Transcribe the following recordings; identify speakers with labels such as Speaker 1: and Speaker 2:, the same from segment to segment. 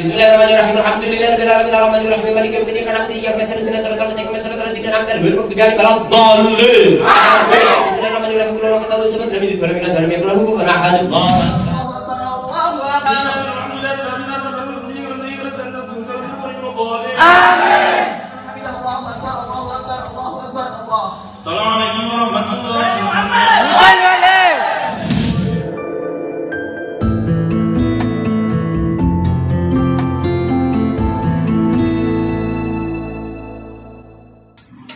Speaker 1: Bismillahirrahmanirrahim. Alhamdulillahirabbil alamin arrahmanirrahim maliki yaumiddin na'budu wa iyyaka nasta'in ihdinas siratal mustaqim siratal ladzina an'amta 'alaihim ghairil maghdubi 'alaihim waladdallin. Amin. Bismillahirrahmanirrahim. Qul huwallahu ahad, samad, lam yalid wa lam yulad wa lam yakul lahu kufuwan ahad. Amin.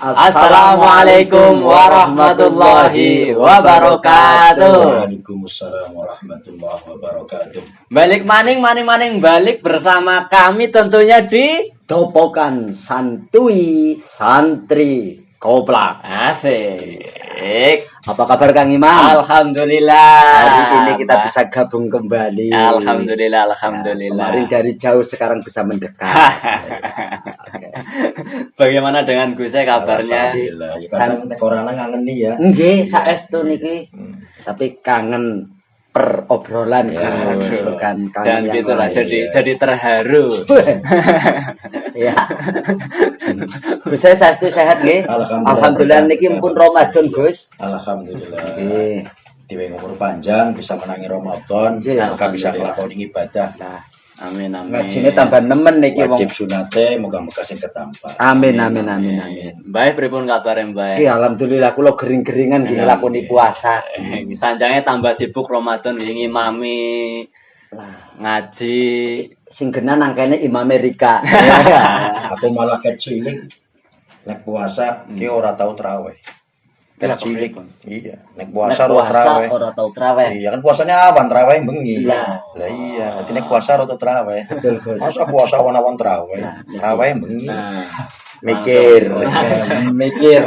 Speaker 2: Assalamualaikum warahmatullahi wabarakatuh.
Speaker 3: Assalamualaikum warahmatullahi wabarakatuh.
Speaker 4: Waalaikumsalam warahmatullahi wabarakatuh.
Speaker 3: Balik maning balik bersama kami tentunya di Topokan Santuy Santri Koplak. Asik. Apa kabar Kang Imam? Alhamdulillah. Hari ini kita bisa gabung kembali. Alhamdulillah. Kemarin dari jauh sekarang bisa mendekat. Bagaimana dengan Gus kabarnya?
Speaker 4: Alhamdulillah. Ya kadang nek ora ngangen nih ya.
Speaker 3: Nggih, saestu niki. Tapi kangen per obrolan kan
Speaker 2: Dan gitulah jadi terharu.
Speaker 3: Ya. Gus saestu sehat nggih. Alhamdulillah niki pun Ramadan Gus.
Speaker 4: Alhamdulillah.
Speaker 3: Nggih.
Speaker 4: Diwe umur panjang bisa menangi Ramadan, maka bisa nglakoni ibadah.
Speaker 3: Nah, amin. Ngajine tambah nemen niki wong.
Speaker 4: Wajib sunate moga-moga sing ketampa.
Speaker 3: Amin.
Speaker 2: Baik pripun kabare Mbah?
Speaker 3: Nggih alhamdulillah kula gering-geringan nggih nglakoni puasa.
Speaker 2: Sanjange tambah sibuk Ramadan nggih ngimami ngaji
Speaker 3: Sing genan angkene Imam Amerika.
Speaker 4: Aku malah kecilik nek puasa ki ora tau traweh. Kecilik. Iya, nek puasa ora traweh.
Speaker 3: Ora tau traweh.
Speaker 4: Iya kan puasanya awan traweh bengi.
Speaker 3: Lah
Speaker 4: Iya, dadi nek puasa ora tau traweh.
Speaker 3: betul Gus.
Speaker 4: Masa puasa awan-awan traweh. Traweh bengi.
Speaker 3: Mikir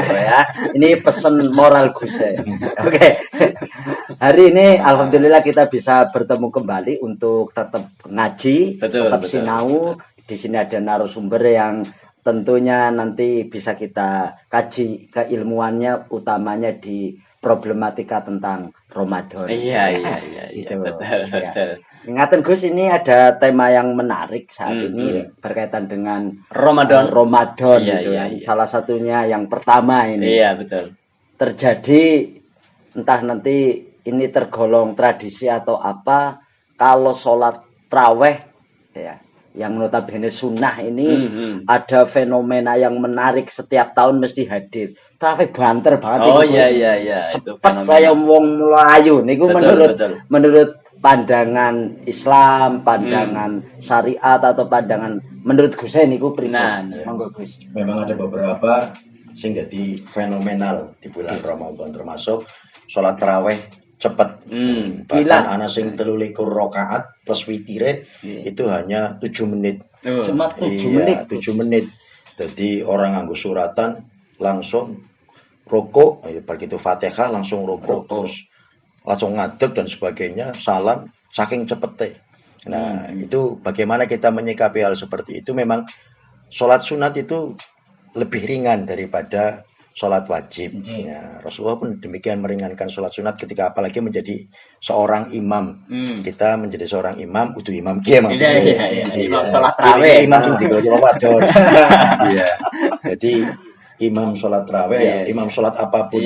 Speaker 3: ya. Ini pesan moral Gus ya. Oke. Hari ini alhamdulillah kita bisa bertemu kembali untuk tetap ngaji, tetap sinau. Di sini ada narasumber yang tentunya nanti bisa kita kaji keilmuannya utamanya di problematika tentang Ramadan.
Speaker 2: Iya.
Speaker 3: Betul. Ingatan Gus, ini ada tema yang menarik saat ini berkaitan dengan Ramadan gitu ya. Salah satunya yang pertama ini.
Speaker 2: Iya, betul.
Speaker 3: Terjadi entah nanti ini tergolong tradisi atau apa, kalau sholat traweh ya, yang notabene sunnah ini ada fenomena yang menarik, setiap tahun mesti hadir. Traweh banter banget.
Speaker 2: Oh iya.
Speaker 3: Cepat kayak wong Melayu niku menurut pandangan Islam, pandangan syariat atau pandangan menurut Gus niku pripun? Monggo Gus.
Speaker 4: Memang ada beberapa sing jadi fenomenal di bulan Ramadan, termasuk sholat taraweh cepet. Bahkan ana sing 23 rakaat plus witire itu hanya 7 menit.
Speaker 3: Cuma 7 menit.
Speaker 4: Jadi orang nganggo suratan langsung rukuk, begitu Fatihah langsung rukuk, terus langsung ngadeg dan sebagainya, salam, saking cepete. Nah, itu bagaimana kita menyikapi hal seperti itu. Memang sholat sunat itu lebih ringan daripada sholat wajib. Ya, Rasulullah pun demikian meringankan sholat sunat ketika apalagi menjadi seorang imam. Kita menjadi seorang imam, kudu imam kia maksudnya.
Speaker 3: Iya. Imam sholat tarawih.
Speaker 4: Imam sing digowo wadon. Iya. Jadi imam sholat tarawih, imam sholat apapun.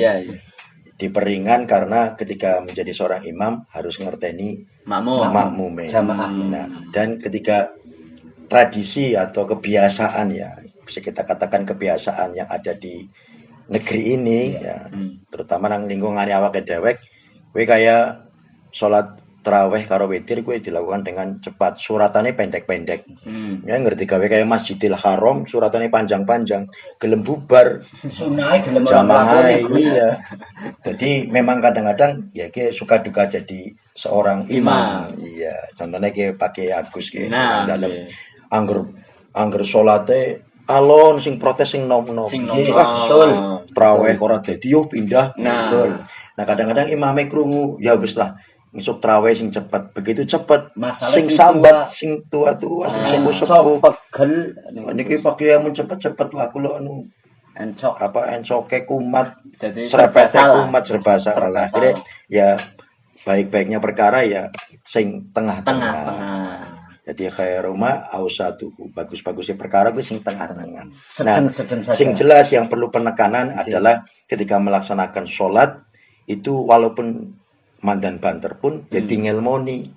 Speaker 4: Diperingan karena ketika menjadi seorang imam harus ngerteni makmume. Nah, dan ketika tradisi atau kebiasaan ya, bisa kita katakan kebiasaan yang ada di negeri ini ya, terutama nang lingkungan awake dewek, kowe kaya sholat tarawih karo witir kuwi dilakukan dengan cepat, suratannya pendek-pendek. Ya ngerti gawe kayak Masjidil Haram, suratannya panjang-panjang, gelem bubar,
Speaker 3: Sunai gelem
Speaker 4: jamaah. Iya. Jadi memang kadang-kadang ya ke suka duka jadi seorang imam. Iya, contohnya kayak pakai Agus kayak dalam angger salate alon sing protes sing nom-nom. Betul. Tarawih ora dadi yo pindah. Betul. Nah, kadang-kadang imame krungu, ya wis lah ngisuk traweh sing cepet, begitu cepet sing sambat sing tua-tua sing sepuh-sepuh pegel niki pakai yang cepet-cepet lah kula anu encoke kumat serepete kumat serba salah. Akhirnya ya baik-baiknya perkara ya sing tengah-tengah. Jadi khairu ma ausatuhu. Bagus-bagusnya perkara kuwi sing tengah-tengah. Nah,
Speaker 3: Sedang saja.
Speaker 4: sing jelas yang perlu penekanan adalah ketika melaksanakan sholat itu walaupun mandan banter pun ya ngelmoni.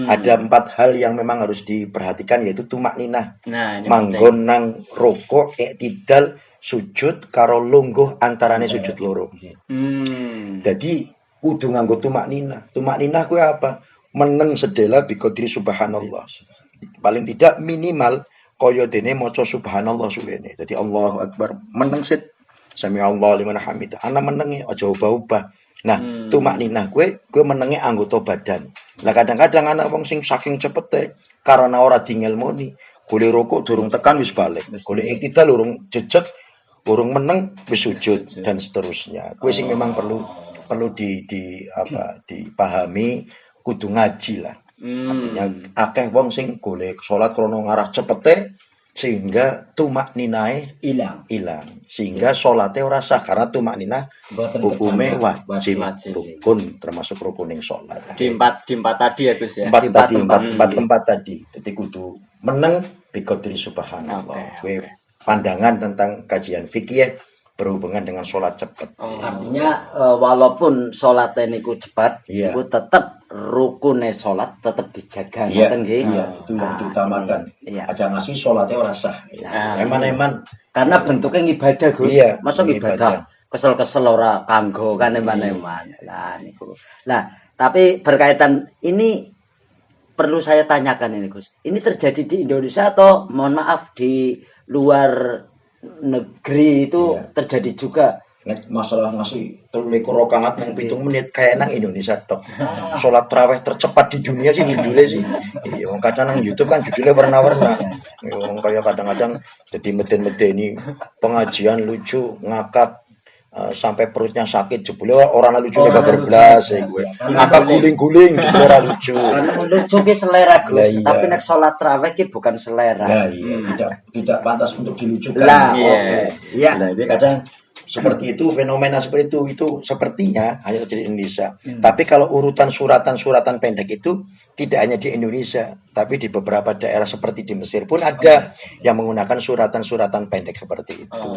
Speaker 4: Ada 4 hal yang memang harus diperhatikan yaitu tumak ninah.
Speaker 2: Nah, ini
Speaker 4: Manggon nang rokok, iktidal, sujud karo lungguh antarane sujud loro. Jadi kudu nganggo tumak ninah. Tumak ninah kuwi apa? Meneng sedela biqadri subhanallah. Paling tidak minimal kaya dene maca subhanallah suwene. Jadi Allahu Akbar meneng sit. Sami Allah liman hamidah. Ana menenge aja ubah-ubah. Nah, tumak ninah kuwi menenge anggota badan. Lah kadang-kadang ana wong sing saking cepete karena ora dingelmoni, golek rokok durung tekan wis balik. Golek iktidal urung jejeg, urung meneng wis sujud dan seterusnya. Kuwi sing memang perlu dipahami, kudu ngaji lah. Artinya akeh wong sing golek salat krana ngarah cepete sehingga tumak ninae
Speaker 3: Hilang.
Speaker 4: sehingga salate ora sah karena tumak ninah hukume wajib rukun termasuk rukuning salat.
Speaker 2: di empat tadi ya Gus ya.
Speaker 4: Empat tempat tadi. Jadi kudu meneng biqadri subhanallah. Kuwi pandangan tentang kajian fikih berhubungan dengan sholat cepat.
Speaker 3: Artinya walaupun sholatnya niku cepat, niku tetap rukune sholat tetap dijaga.
Speaker 4: Iya, itu yang diutamakan. Aja ngasih sholatnya ora sah. Eman-eman.
Speaker 3: Karena bentuknya ibadah, Gus.
Speaker 4: Iya,
Speaker 3: masa ibadah kesel-kesel ora kanggo kan eman-eman. Lah niku. Lah, tapi berkaitan ini perlu saya tanyakan ini, Gus. Ini terjadi di Indonesia atau mohon maaf di luar negeri itu terjadi juga?
Speaker 4: Nek masalah ngasih 23 rakaat nang 7 menit kayak nang Indonesia tok. Salat tarawih tercepat di dunia sih judulnya sih. Iya, wong kadang nang YouTube kan judulnya warna-warna. Wong kaya kadang-kadang jadi meden-medeni pengajian lucu, ngakak sampai perutnya sakit jebule orang lucunya babar blas gue. Ngakak guling-guling jebule ora lucu.
Speaker 3: Lucu ki selera, Gus. Tapi nek salat tarawih ki bukan selera.
Speaker 4: Lah iya, tidak pantas untuk dilucukan.
Speaker 3: Lah, iya.
Speaker 4: Nah, kadang seperti itu, fenomena seperti itu sepertinya hanya terjadi di Indonesia. Tapi kalau urutan suratan pendek itu tidak hanya di Indonesia, tapi di beberapa daerah seperti di Mesir pun ada yang menggunakan suratan pendek seperti itu.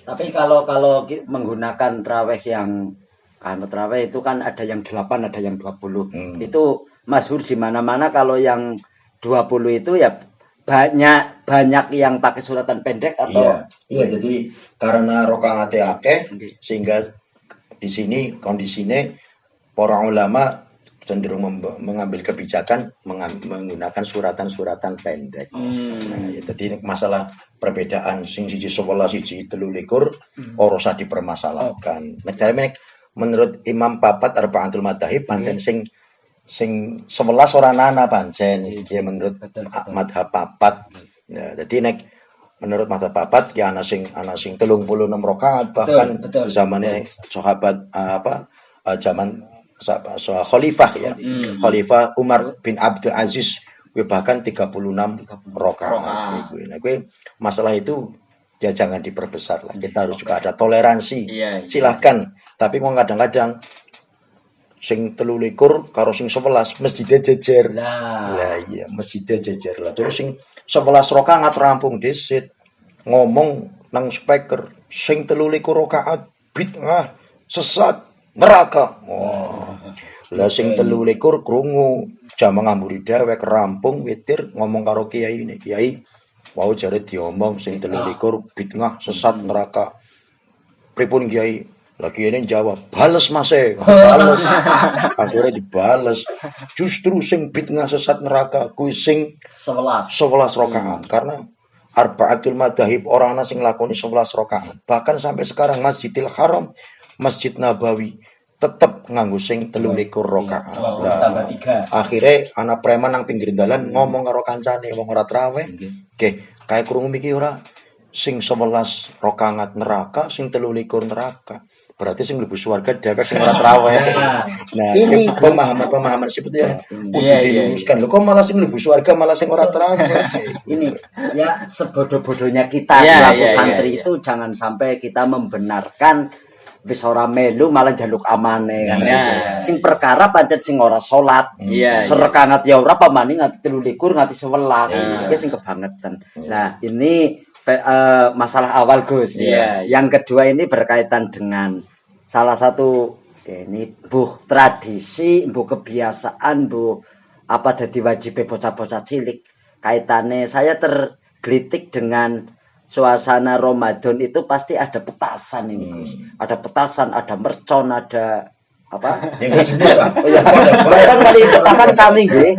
Speaker 3: Tapi kalau menggunakan tarawih yang tarawih itu kan ada yang 8, ada yang 20. Itu masyhur di mana-mana. Kalau yang 20 itu ya banyak yang pakai suratan pendek atau
Speaker 4: iya jadi karena rakaate akeh sehingga di sini kondisinya para ulama cenderung mengambil kebijakan menggunakan suratan pendek. Nah, ya, jadi masalah perbedaan sing siji 11 siji 23 ora usah dipermasalahkan. Nek menurut Imam Papat Arba'atul Madzhab pancen sing 11 ora ana pancen ya menurut madhab papat. Ya, jadi nek menurut madhab papat ya ana sing 36 rakaat bahkan zamane sahabat zaman khalifah ya. Khalifah Umar bin Abdul Aziz bahkan 36 rakaat kuwi. Nah, kuwi masalah itu ya jangan diperbesar lah. Kita harus juga ada toleransi. Silahkan, tapi kok kadang-kadang sing 23 karo sing 11 masjidnya jejer. Lah iya, masjidnya jejer lah. Terus sing 11 rakaat rampung disit. Ngomong nang speaker sing 23 rakaat bid'ah, sesat, neraka. Lah sing 23 krungu jamaah murid dewek rampung witir ngomong karo kiai ini. Kiai, wau jare diomong sing 23 bid'ah, sesat, neraka. Pripun kiai? Lagi ini jawab, bales Mas bales. Akhirnya dibales. Justru sing bid'ah sesat neraka kuwi sing 11 rakaat karena Arba'atul Madzhab orang ana sing lakoni 11 rakaat. Bahkan sampai sekarang Masjidil Haram, Masjid Nabawi tetep nganggo sing 23 rakaat. Lah akhirnya anak preman nang pinggir dalan ngomong karo kancane wong ora traweh. Nggih, kae krungu iki ora sing 11 rakaat neraka, sing 23 neraka. Berarti sing mlebu swarga dhewek sing ora traweh. Nah, ini pemahaman seperti ya. Diluruskan. Lho kok malah sing mlebu swarga malah sing ora traweh.
Speaker 3: Ini ya sebodoh-bodohnya kita selaku santri itu jangan sampai kita membenarkan wis ora melu malah njaluk amane kan.
Speaker 2: Iya.
Speaker 3: Sing perkara pancen sing ora salat.
Speaker 2: Iya.
Speaker 3: Serekangat ya ora pamane nganti 13 nganti 11.
Speaker 2: Iya.
Speaker 3: Iki sing kebangetan. Nah, ini masalah awal Gus.
Speaker 2: Iya.
Speaker 3: Yang kedua ini berkaitan dengan salah satu ini buh tradisi, buh kebiasaan, buh apa dadi wajib bocah-bocah cilik. Kaitannya saya tergelitik dengan suasana Ramadan itu pasti ada petasan ini Gus. Ada petasan, ada mercon, ada apa?
Speaker 4: Yang jenis lah.
Speaker 3: Oh ya, kan kali petasan kami nggih.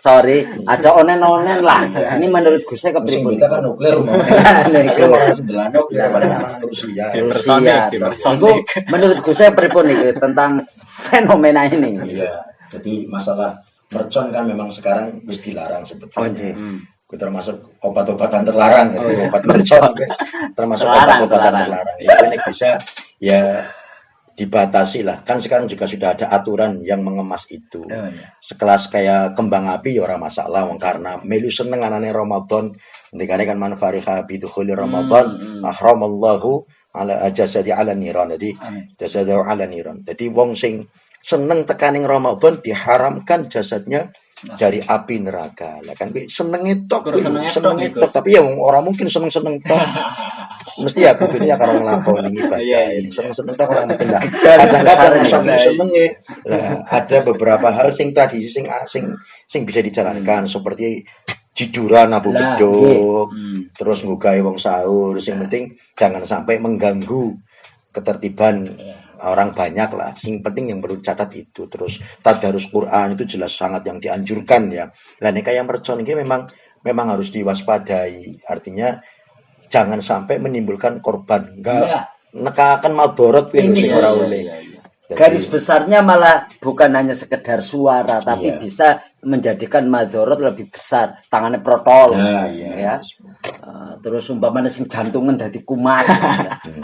Speaker 3: Sorry, ada onen-onen lah. Ini menurut Gus saya kepripun?
Speaker 4: Kita kan nuklir mau.
Speaker 3: Niku
Speaker 4: Orang sebelah nuklir paling anak Rusia.
Speaker 3: Iku menurut Gus saya pripun niku tentang fenomena ini?
Speaker 4: Iya. Jadi masalah mercon kan memang sekarang wis dilarang sebetulnya.
Speaker 3: Oh, nggih.
Speaker 4: Itu termasuk obat-obatan terlarang, jadi obat mercon termasuk obat-obatan terlarang. Ya, ini bisa ya dibatasi lah. Kan sekarang juga sudah ada aturan yang mengemas itu. Sekelas kayak kembang api ya orang masalah, karena melu seneng anane Ramadan. Ndekane kan man fariha bi dukhuli Ramadan, ahramallahu ala jasadi ala niran. Jadi jasadu ala niran. Jadi wong sing seneng tekaning Ramadan diharamkan jasadnya dari api neraka. Lah kan senenge tok, senenge tok, tapi ya orang mungkin seneng-seneng tok. Mesti ya kudunya karo nglakoni ibadah. Seneng-seneng tok orang mungkin lah. Kadang-kadang saking senenge. Lah ada beberapa hal sing tradisi sing bisa dijalankan seperti jiduran abu beduk, terus nggugahi wong sahur. Sing penting jangan sampai mengganggu ketertiban orang banyak lah. Yang penting yang perlu catat itu. Terus tadarus Quran itu jelas sangat yang dianjurkan ya. Lah nek kaya mercon iki memang harus diwaspadai. Artinya jangan sampai menimbulkan korban. Enggak nekakan madorot kuwi sing ora oleh.
Speaker 3: Garis besarnya malah bukan hanya sekedar suara, tapi bisa menjadikan madorot lebih besar. Tangannya protol, ya. Terus umpamanya sing jantungan dadi kumat,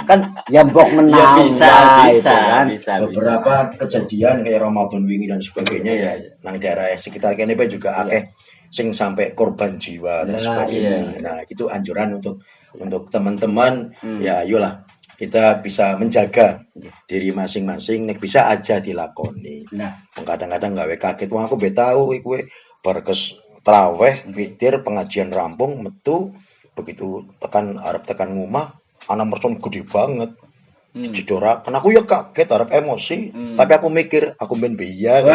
Speaker 3: kan ya mbok menang.
Speaker 2: Bisa.
Speaker 4: Beberapa kejadian kayak Ramadan wingi dan sebagainya ya, nang daerah sekitar kene juga akeh sing sampai korban jiwa dan sebagainya. Nah, itu anjuran untuk teman-teman ya ayolah kita bisa menjaga diri masing-masing, nek bisa aja dilakoni. Nah, kadang-kadang gawe kaget, wong aku tahu kowe barkes traweh, witir, pengajian rampung, metu, begitu arep tekan ngomah, ana mercon gede banget. Jedora, kan aku ya kaget, arep emosi, tapi aku mikir aku ben biya.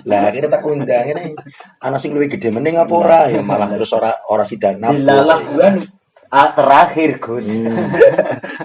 Speaker 4: Lah akhirnya tak undang ini anak sing luwih gede meneng apa ora ya malah terus ora sidan napa.
Speaker 3: Dilalah terakhir Gus.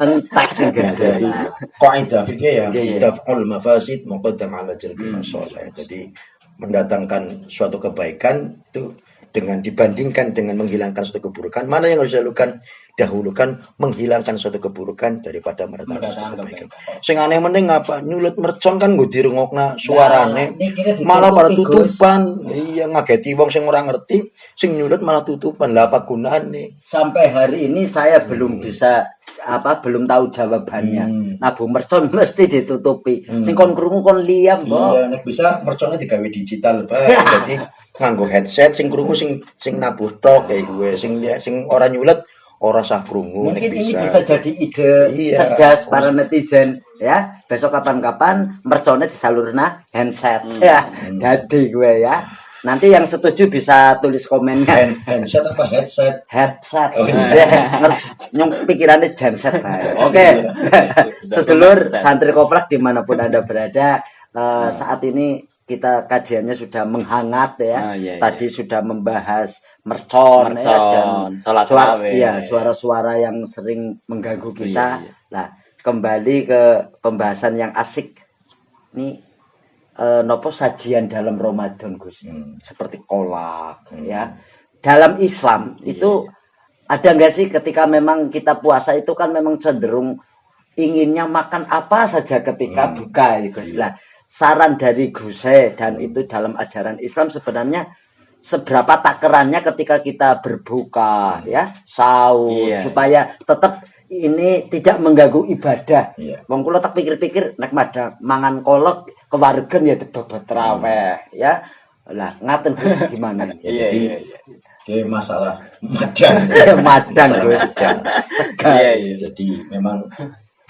Speaker 3: Entek sing gede.
Speaker 4: Kaidah fikih ya, daf'ul mafasid muqaddam 'ala jalbil masalih. Jadi mendatangkan suatu kebaikan itu dengan dibandingkan dengan menghilangkan suatu keburukan, mana yang harus dilakukan? Dahulukan menghilangkan suatu keburukan daripada mendatangkan suatu kebaikan. Sing aneh meneng apa? Nyulut mercon kan nggo dirungokna suarane. Malah pada tutupan. Iya ngageti wong sing ora ngerti, sing nyulut malah tutupan. Lah apa gunane?
Speaker 3: Sampai hari ini saya belum tahu jawabannya. Nabu mercon mesti ditutupi. Sing kon krungu kon liam, Mbok.
Speaker 4: Iya, nek bisa merconnya digawe digital bae. Jadi nganggo headset sing krungu sing nabuh tok kayak gue, sing ora nyulet ora sah krungu.
Speaker 3: Mungkin ini bisa jadi ide cerdas para netizen ya. Besok kapan-kapan merconnya disalurna handset ya. Dadi gue ya. Nanti yang setuju bisa tulis komennya.
Speaker 4: Handset apa headset?
Speaker 3: Headset. Nyung pikirannya genset. Oke. Sedulur santri koplak dimanapun Anda berada, saat ini kita kajiannya sudah menghangat ya. Tadi sudah membahas mercon ya, dan suara-suara yang sering mengganggu kita. Nah, kembali ke pembahasan yang asik. Ini nopo sajian dalam Ramadan Gus. Seperti kolak ya. Dalam Islam itu ada nggak sih ketika memang kita puasa itu kan memang cenderung inginnya makan apa saja ketika buka ya Gus. Nah, saran dari Gus dan itu dalam ajaran Islam sebenarnya seberapa takarannya ketika kita berbuka ya, sahur supaya tetap ini tidak mengganggu ibadah. Wong kula tak pikir-pikir nek mangan kolak kewargen ya bebet traweh ya. Lah ngaten Gus gimana?
Speaker 4: Jadi masalah madang.
Speaker 3: Madang Gus.
Speaker 4: Jadi memang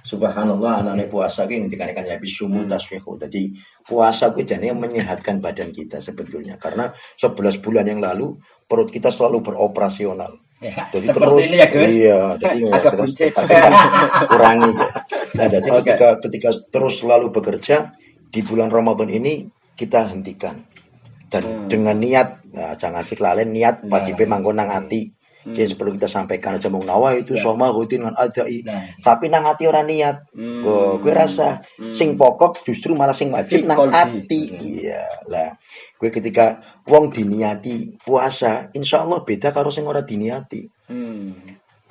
Speaker 4: Subhanallah anane puasa ki ngendikane kan ya bisumu tasfihu. Jadi puasa ku jane menyehatkan badan kita sebetulnya. Karena 11 bulan yang lalu perut kita selalu beroperasional.
Speaker 3: Ya,
Speaker 4: Jadi
Speaker 3: seperti
Speaker 4: terus
Speaker 3: ini ya, Gus.
Speaker 4: iya, jadi
Speaker 3: Agak
Speaker 4: terus
Speaker 3: buncit.
Speaker 4: kurangi. Nah, jadi
Speaker 3: Oke.
Speaker 4: ketika terus selalu bekerja di bulan Ramadan ini kita hentikan. Dan dengan niat, nah, jangan asik lalen niat wajibnya mangko nang ati. Jadi perlu kita sampaikan aja mau nawa itu soma rutin dengan adai. Tapi nang ati ora niat. Gue rasa sing pokok justru malah sing wajib nang ati. Iya lah. Gue ketika wong diniati puasa, insya Allah beda karo sing ora diniati.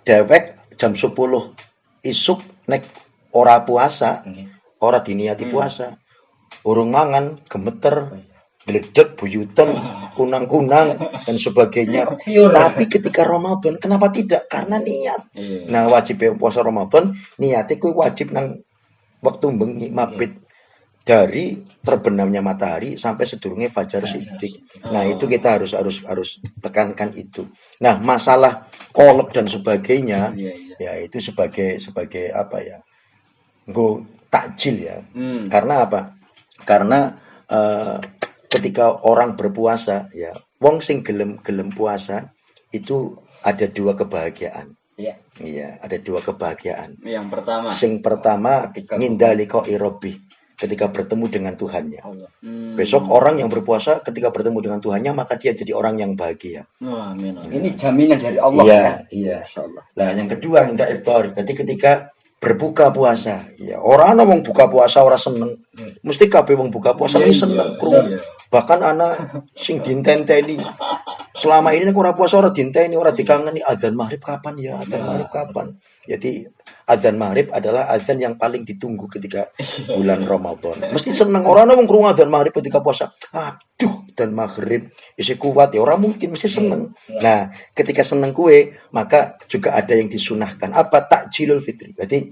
Speaker 4: Dewek jam 10 isuk nek ora puasa, ora diniati puasa. Urung mangan, gemeter, gledek, buyutan, kunang-kunang dan sebagainya. Tapi ketika Ramadan, kenapa tidak? Karena niat. Nah, wajib puasa Ramadan, niatnya kuwi wajib nang waktu bengi mabit dari terbenamnya matahari sampai sedurunge fajar siddiq. Nah, itu kita harus tekankan itu. Nah, masalah kolak dan sebagainya, ya itu sebagai apa ya? Nggo takjil ya. Karena apa? Karena ketika orang berpuasa ya, wong sing gelem puasa itu ada dua kebahagiaan. Iya, ada dua kebahagiaan.
Speaker 2: Yang pertama.
Speaker 4: Sing pertama ngindalika irobi, ketika bertemu dengan Tuhannya. Besok orang yang berpuasa ketika bertemu dengan Tuhannya maka dia jadi orang yang bahagia.
Speaker 2: Amin.
Speaker 3: Ini jaminan dari Allah
Speaker 4: Iya,
Speaker 3: ya.
Speaker 4: iya. Nah, yang kedua indah iftar. Jadi ketika berbuka puasa, ya orang ana wong buka puasa ora seneng. Mesti kabeh wong buka puasa wis seneng krungu. Bahkan anak sing dintenteni. Selama ini nek ora puasa ora dinteni, ora dikangeni azan maghrib kapan ya, azan maghrib kapan. Jadi azan maghrib adalah azan yang paling ditunggu ketika bulan Ramadan. Mesti seneng orang ana wong krungu azan maghrib ketika puasa. Aduh, dan maghrib isi kuat ya orang mungkin mesti seneng. Nah, ketika seneng kue, maka juga ada yang disunahkan. Apa takjilul fitri? Jadi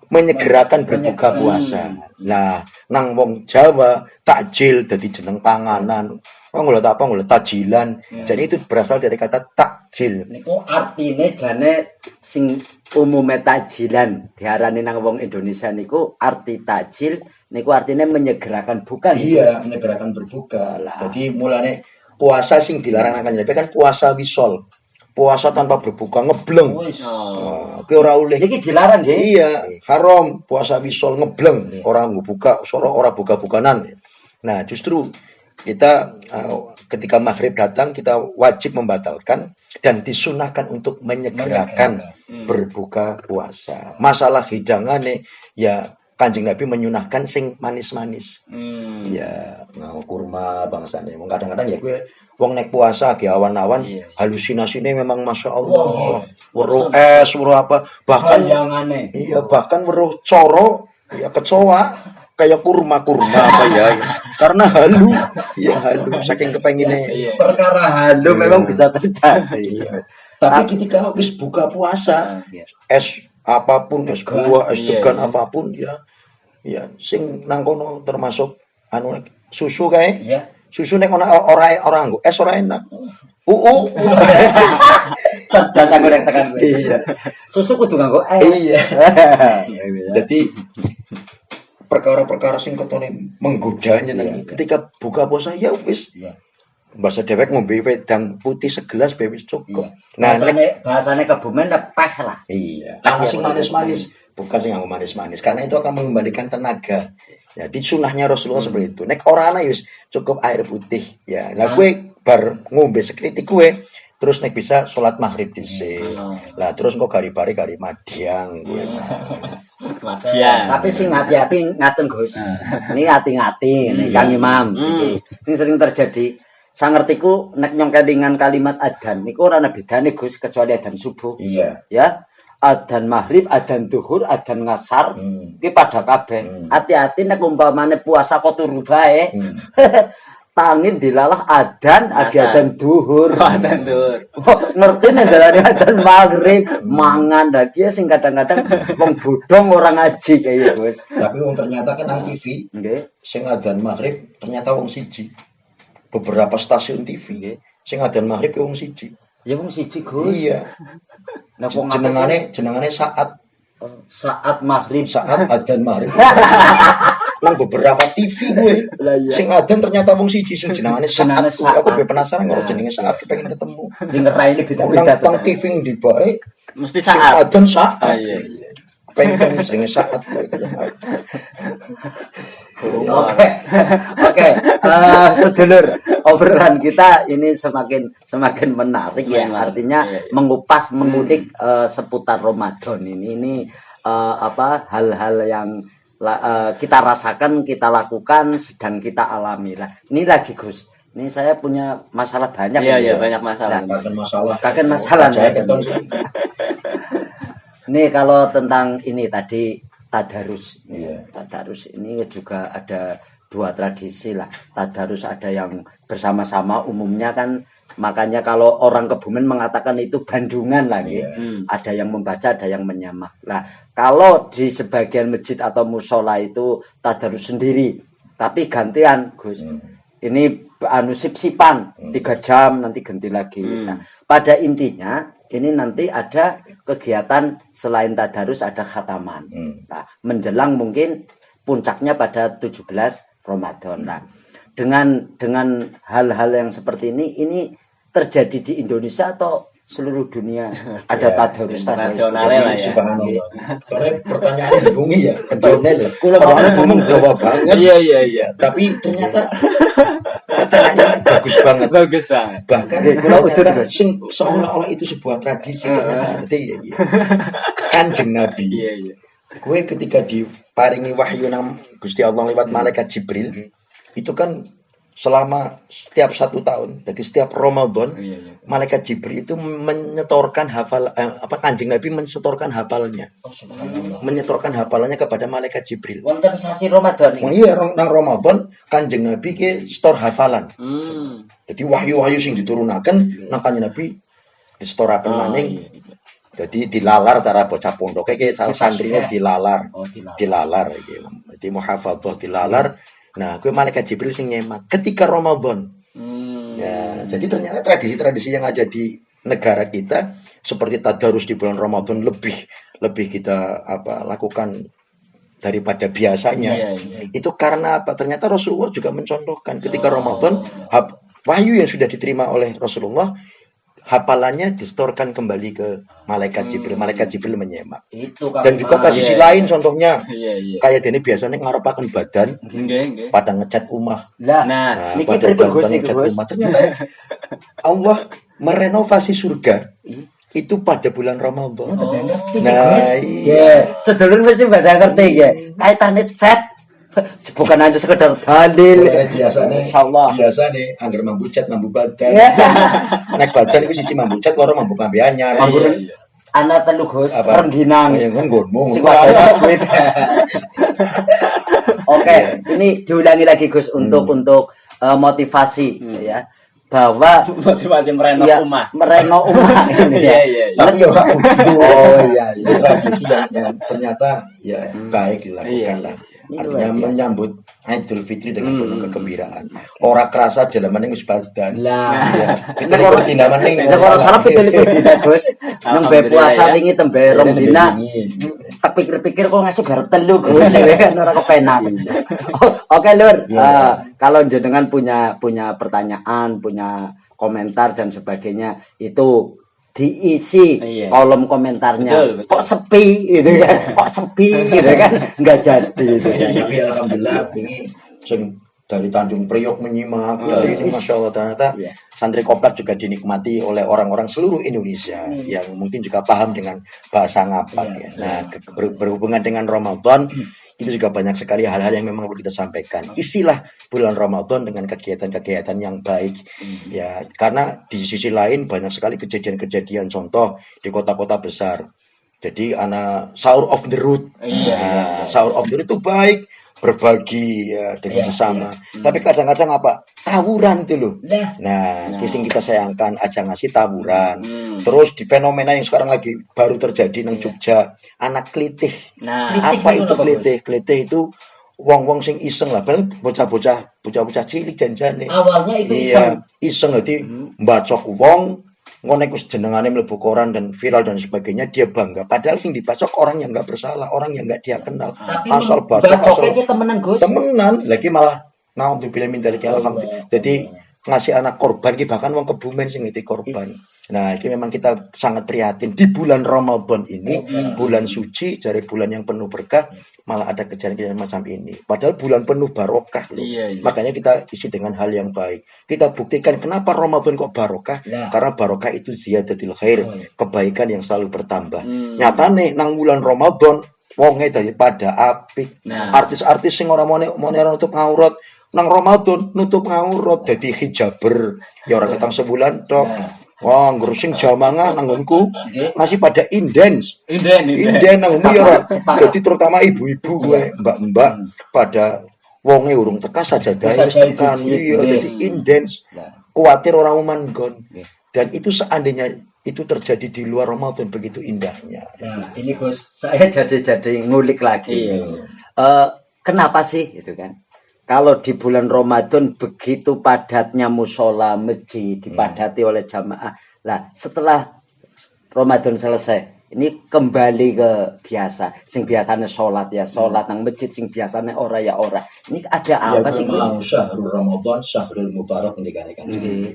Speaker 4: menyegerakan berbuka puasa. Nah, nang wong Jawa takjil dadi jeneng panganan. Ngolet apa ngolet tajilan. Jadi itu berasal dari kata takjil.
Speaker 3: Niku artine jane sing umume tajilan diarani nang wong Indonesia niku arti tajil niku artinya menyegerakan bukan.
Speaker 4: Iya, menyegerakan berbuka. Jadi mulane puasa sing dilarang akan Nabi kan puasa wisol. Puasa tanpa berbuka ngebleng. Kuwi ora oleh.
Speaker 3: Iki dilarang nggih.
Speaker 4: Iya, haram puasa wisol ngebleng. Orang buka, ora buka-bukanan. Nah, justru kita ketika maghrib datang kita wajib membatalkan dan disunahkan untuk menyegerakan berbuka puasa. Masalah hidangane ya Kanjeng Nabi menyunahkan sing manis-manis. Ya, ngau kurma bangsane. Kadang-kadang ya gue wong nek puasa ge awan-awan halusinasine memang Masya Allah. Weruh es, weruh apa, bahkan
Speaker 3: bayangane.
Speaker 4: Iya, bahkan weruh coro ya kecoa kayak kurma apa ya. Karena halu, ya halu saking kepengine.
Speaker 3: Perkara halu memang bisa terjadi.
Speaker 4: Tapi ketika habis buka puasa, es apapun, es buah, es degan apapun ya sing nang kono termasuk anu susu kae. Susu nek ora nggo es ora enak.
Speaker 3: Cerdas aku nek tekan. Iya. Susu kudu nganggo es.
Speaker 4: Iya. Jadi perkara-perkara sing ketone menggodanya nanti ketika buka puasa ya wis. Bahasa dewek ngombe wedang putih segelas wis cukup. Nah,
Speaker 3: bahasane Kebumen peh lah.
Speaker 4: Iya. Karena sing manis-manis, bukan sing ngomong manis-manis karena itu akan mengembalikan tenaga. Jadi sunahnya Rasulullah seperti itu. Nek ora ana wis cukup air putih ya. Lah kowe bar ngombe sekritik kowe terus nek bisa sholat maghrib dhisik. Lah terus engko gari-bari gari madyang kowe.
Speaker 3: Tapi sing hati-hati ngaten Gus. Ini hati-hati nek Kang Imam iki. Sing sering terjadi sangertiku nek nyong kelingan kalimat adzan niku ora ana bedane Gus kecuali adzan subuh.
Speaker 4: Iya.
Speaker 3: Ya. Adzan maghrib, adzan zuhur, adzan ngasar iki pada kabeh. Hati-hati nek umpamane puasa kok turu bae. Tangin dilalah adzan adzan zuhur.
Speaker 2: Adzan zuhur.
Speaker 3: Ngerti nek dalane adzan maghrib, mangan lagi sing kadang-kadang wong bodong ora ngaji kaya Gus.
Speaker 4: Tapi wong ternyata kan nang TV,
Speaker 3: nggih.
Speaker 4: Sing adzan maghrib ternyata wong siji. Beberapa stasiun TV sing adzan maghrib wong siji.
Speaker 3: Ya wong siji Gus.
Speaker 4: Iya.
Speaker 3: Nah,
Speaker 4: jenengane saat
Speaker 3: Saat maghrib.
Speaker 4: Saat adzan maghrib. Nang beberapa TV gue. Sing adzan ternyata wong siji sing jenengane Saat. Aku penasaran karo jenenge Saat pengen ketemu.
Speaker 3: Dengerai ini beda-beda.
Speaker 4: Nang TV di bae
Speaker 2: Mesti
Speaker 4: sing
Speaker 2: saat.
Speaker 4: adzan Saat.
Speaker 2: Iya.
Speaker 4: Pengen jenenge Saat.
Speaker 3: Oke, sedulur, obrolan kita ini semakin menarik ya. Artinya mengupas, mengulik seputar Ramadan ini hal-hal yang kita rasakan, kita lakukan, sedang kita alami lah. Ini lagi Gus. Ini saya punya masalah banyak.
Speaker 2: Iya, banyak masalah.
Speaker 3: Kakek masalah. Ini kalau tentang ini tadi tadarus. Tadarus ini juga ada dua tradisi lah. Tadarus ada yang bersama-sama, umumnya kan, makanya kalau orang Kebumen mengatakan itu bandungan lagi. Ada yang membaca, ada yang menyamak. Nah, kalau di sebagian masjid atau musola itu tadarus sendiri, tapi gantian, Gus. Ini sip-sipan 3 jam nanti ganti lagi. Nah, pada intinya ini nanti ada kegiatan selain tadarus, ada khataman. Nah, menjelang mungkin puncaknya pada 17 Ramadan. Nah, dengan hal-hal yang seperti ini terjadi di Indonesia atau seluruh dunia? Ada tadarus
Speaker 2: internasional lah ya.
Speaker 4: Subhanallah. Karena pertanyaannya dibungi ya, kedonel. Orang ngomong Jawa banget.
Speaker 2: Iya.
Speaker 4: Tapi ternyata pertanyaannya bagus banget. Bahkan ternyata seolah-olah itu sebuah tradisi ternyata. Jadi Kanjeng Nabi. Gue ketika diparingi wahyu nang Gusti Allah lewat malaikat Jibril, itu kan selama setiap 1 tahun, jadi setiap Ramadan, malaikat Jibril itu menyetorkan Kanjeng Nabi menyetorkan hafalnya, menyetorkan hafalannya kepada malaikat Jibril.
Speaker 3: Wonten sasi Ramadan ini.
Speaker 4: Iya, nang Ramadan Kanjeng Nabi ke setor hafalan. Jadi wahyu-wahyu sing diturunaken nang Kanjeng Nabi distoraken maning. Jadi dilalar cara bocah pondok kayak santrinya dilalar. Dilalar iki. Jadi muhafadzah dilalar. Nah, gue malaikat Jibril sing nyemak ketika Ramadan. Ya, jadi ternyata tradisi-tradisi yang ada di negara kita seperti tadarus di bulan Ramadan lebih kita lakukan daripada biasanya. Itu karena apa? Ternyata Rasulullah juga mencontohkan ketika Ramadan wahyu yang sudah diterima oleh Rasulullah, hafalannya distorkan kembali ke malaikat Jibril. Malaikat Jibril menyemak. Dan juga tradisi lain contohnya. Kayak dene biasanya ngarepaken badan pada ngecat rumah.
Speaker 3: Nah, niki pripun Gus iki Gus?
Speaker 4: Ternyata Allah merenovasi surga itu pada bulan Ramadan. Nah,
Speaker 3: iya. Sedulur mesti pada ngerti ya. Kaitane cat bukan hanya sekedar dalil.
Speaker 4: Biasa nih, anggar mambu cat, mambu badan. Naik badan itu siji mambu cat, loro mambu kambe anyar.
Speaker 3: Anak telu Gus, rengginang.
Speaker 4: Ya kan nggonmu.
Speaker 3: Oke, ini diulangi lagi Gus untuk motivasi ya. Bahwa
Speaker 2: motivasi merenov rumah.
Speaker 3: Merenov rumah ini ya.
Speaker 4: Tapi ya itu tradisi yang ternyata ya baik dilakukan lah. Artinya menyambut Idul Fitri dengan penuh kegembiraan. Ora kerasa jalaman wis badan.
Speaker 3: Lah,
Speaker 4: itu kok dina meneng.
Speaker 3: Nek ora salah betul-betul Gus. Nang bae puasa wingi tembe rong dina. Kepikir-pikir kok ngasih garep telu Gus, kan ora kepenak. Oke, Lur. Kalau jenengan punya pertanyaan, punya komentar dan sebagainya, itu diisi kolom komentarnya. Betul. Kok sepi gitu kan? Kok sepi gitu kan? Enggak jadi gitu kan.
Speaker 4: Tapi alhamdulillah ini sing dari Tanjung Priok menyimak dari Masya Allah ternyata santri koplat juga dinikmati oleh orang-orang seluruh Indonesia yang mungkin juga paham dengan bahasa ngapak ya. Nah, berhubungan dengan Ramadan itu juga banyak sekali hal-hal yang memang perlu kita sampaikan. Isilah bulan Ramadan dengan kegiatan-kegiatan yang baik. Ya, karena di sisi lain banyak sekali kejadian-kejadian contoh di kota-kota besar. Jadi sahur of the road. Sahur of the road itu baik, berbagi ya, dengan sesama. Tapi kadang-kadang tawuran itu loh. Nah, yang kita sayangkan aja ngasih tawuran. Terus di fenomena yang sekarang lagi baru terjadi nang Jogja, anak klitih. Apa itu klitih? Klitih itu wong-wong sing iseng lah, bocah-bocah cilik janjane.
Speaker 3: Awalnya itu
Speaker 4: iseng. Iya, iseng jadi mbacok wong ngonek wis jenengane mlebu koran dan viral dan sebagainya, dia bangga. Padahal sing dibacok orang yang nggak bersalah, orang yang nggak dia kenal. Asal bacok, asal
Speaker 3: temenan Gus.
Speaker 4: temenan, lagi malah naudzubillah min dzalik alhamdulillah. Jadi ngasih anak korban ki bahkan wong kebumen sing ngiti korban. Nah, ini memang kita sangat prihatin di bulan Ramadan ini, bulan suci, dari bulan yang penuh berkah, malah ada kejadian-kejadian macam ini. Padahal bulan penuh barokah. Makanya kita isi dengan hal yang baik. Kita buktikan kenapa Ramadan kok barokah? Karena barokah itu ziyadatul khair, kebaikan yang selalu bertambah. Nyatane nang bulan Ramadan wonge daripada apik. Artis-artis sing ora mone nutup aurat, nang Ramadan nutup aurat dadi hijaber. Ya ora ketang sebulan tok. Wah, ngurusing jamangah nanggonku masih pada inden nanggonku ya ora. Jadi terutama ibu-ibu gue, mbak-mbak pada wonge urung teka saja wis tekan iya dadi inden. Kuwatir orang manggon. Dan itu seandainya itu terjadi di luar Ramadan begitu indahnya.
Speaker 3: Nah, ini Gus, saya jadi ngulik lagi. Kenapa sih itu kan? Kalau di bulan Ramadan begitu padatnya musola, masjid dipadati oleh jamaah. Lah, setelah Ramadan selesai, ini kembali ke biasa. Sing biasanya sholat ya sholat nang masjid, sing biasanya ora ya ora. Ini ada apa sih?
Speaker 4: Syahrul Ramadan, syahrul mubarak kan.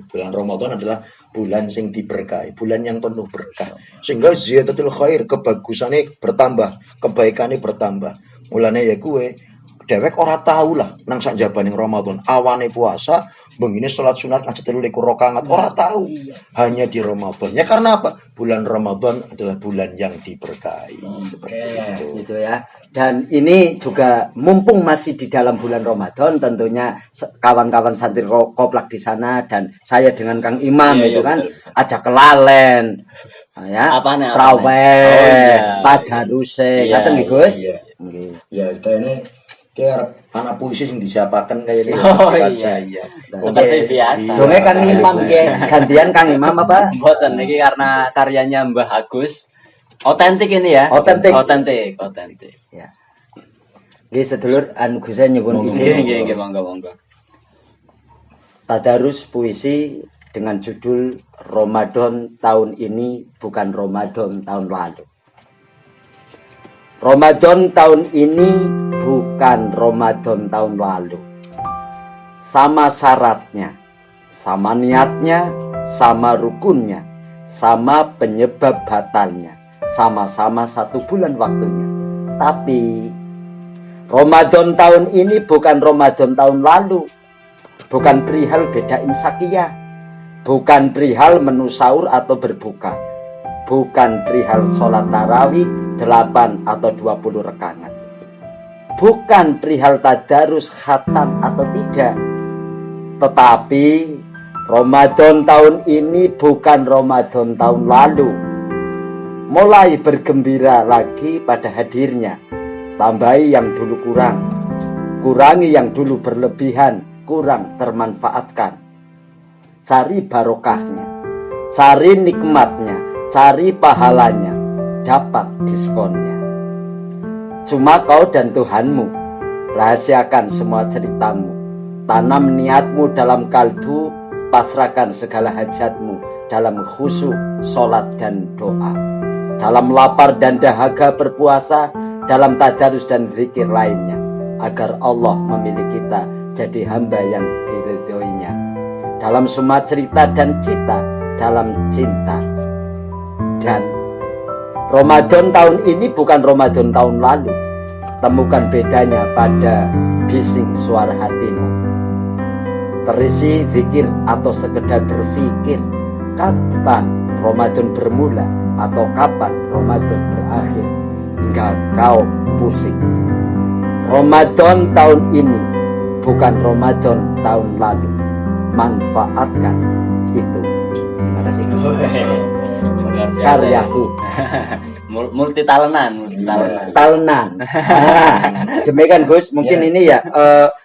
Speaker 4: Bulan Ramadan adalah bulan sing diberkahi, bulan yang penuh berkah. Sehingga ziyadatul khair, kebagusannya bertambah, kebaikannya bertambah. Mulane ya gue dewek ora tahu lah nang sak jabaning Ramadan awane puasa begini salat sunat ngaji 3 rakaat ora tahu hanya di Ramadan ya karena apa bulan Ramadan adalah bulan yang diberkahi seperti itu
Speaker 3: gitu ya. Dan ini juga mumpung masih di dalam bulan Ramadan tentunya kawan-kawan santri koplak di sana dan saya dengan Kang Imam itu kan ajak kelalen ya traweh tadaruse ngaten nggih Gus
Speaker 4: nggih ya ini kayak anak puisi yang disiapakan kayak ini.
Speaker 2: Iya. Seperti biasa.
Speaker 3: Dongeng Kang Imam gantian Kang Imam apa?
Speaker 2: Mboten niki karena karyanya Mbah Agus. Otentik ini ya. Otentik.
Speaker 3: Ya. Nggih sedulur anu Gus nyuwun izin.
Speaker 2: Nggih, monggo.
Speaker 3: Tadarus puisi dengan judul Ramadan tahun ini bukan Ramadan tahun lalu. Ramadan tahun ini bukan Ramadan tahun lalu. Sama syaratnya, sama niatnya, sama rukunnya, sama penyebab batalnya, sama-sama 1 bulan waktunya. Tapi Ramadan tahun ini bukan Ramadan tahun lalu. Bukan perihal beda insakiyah, bukan perihal menu sahur atau berbuka, bukan perihal sholat tarawih 8 atau 20 rakaat. Bukan perihal tadarus khatam atau tidak. Tetapi Ramadan tahun ini bukan Ramadan tahun lalu. Mulai bergembira lagi pada hadirnya. Tambahi yang dulu kurang. Kurangi yang dulu berlebihan, kurang termanfaatkan. Cari barokahnya. Cari nikmatnya, cari pahalanya. Dapat diskonnya. Cuma kau dan Tuhanmu. Rahasiakan semua ceritamu. Tanam niatmu dalam kalbu. Pasrahkan segala hajatmu dalam khusyuk, sholat dan doa. Dalam lapar dan dahaga berpuasa. Dalam tadarus dan zikir lainnya. Agar Allah memilih kita jadi hamba yang diridhoinya. Dalam semua cerita dan cita. Dalam cinta dan Ramadan tahun ini bukan Ramadan tahun lalu. Temukan bedanya pada bising suara hatimu. Terisi zikir atau sekedar berpikir kapan Ramadan bermula atau kapan Ramadan berakhir hingga kau pusing. Ramadan tahun ini bukan Ramadan tahun lalu. Manfaatkan itu. Terima kasih. Karyaku
Speaker 2: multi talenan.
Speaker 3: Demikian Gus, mungkin ini ya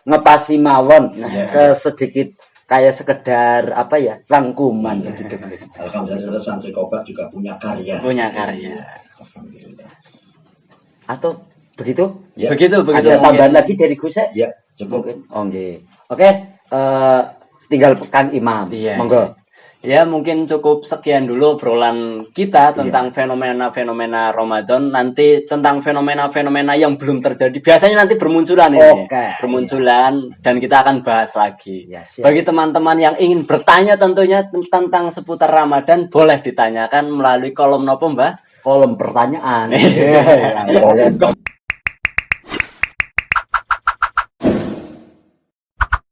Speaker 3: ngepasi mawon ke sedikit kayak sekedar apa ya rangkuman begitu Gus.
Speaker 4: Alhamdulillah santri Kobat juga punya karya.
Speaker 2: Alhamdulillah.
Speaker 3: Atau begitu?
Speaker 4: Ya.
Speaker 2: Begitu.
Speaker 3: Ada tambahan lagi dari Gus
Speaker 4: Ya, cukup.
Speaker 3: Oke. Tinggal Kang Imam.
Speaker 2: Iya.
Speaker 3: Monggo.
Speaker 2: Ya mungkin cukup sekian dulu obrolan kita tentang fenomena-fenomena Ramadan. Nanti tentang fenomena-fenomena yang belum terjadi. Biasanya nanti bermunculan ini. Bermunculan dan kita akan bahas lagi.
Speaker 3: Ya, siap.
Speaker 2: Bagi teman-teman yang ingin bertanya tentunya tentang seputar Ramadan, boleh ditanyakan melalui kolom nopo Mbah?
Speaker 3: Kolom pertanyaan.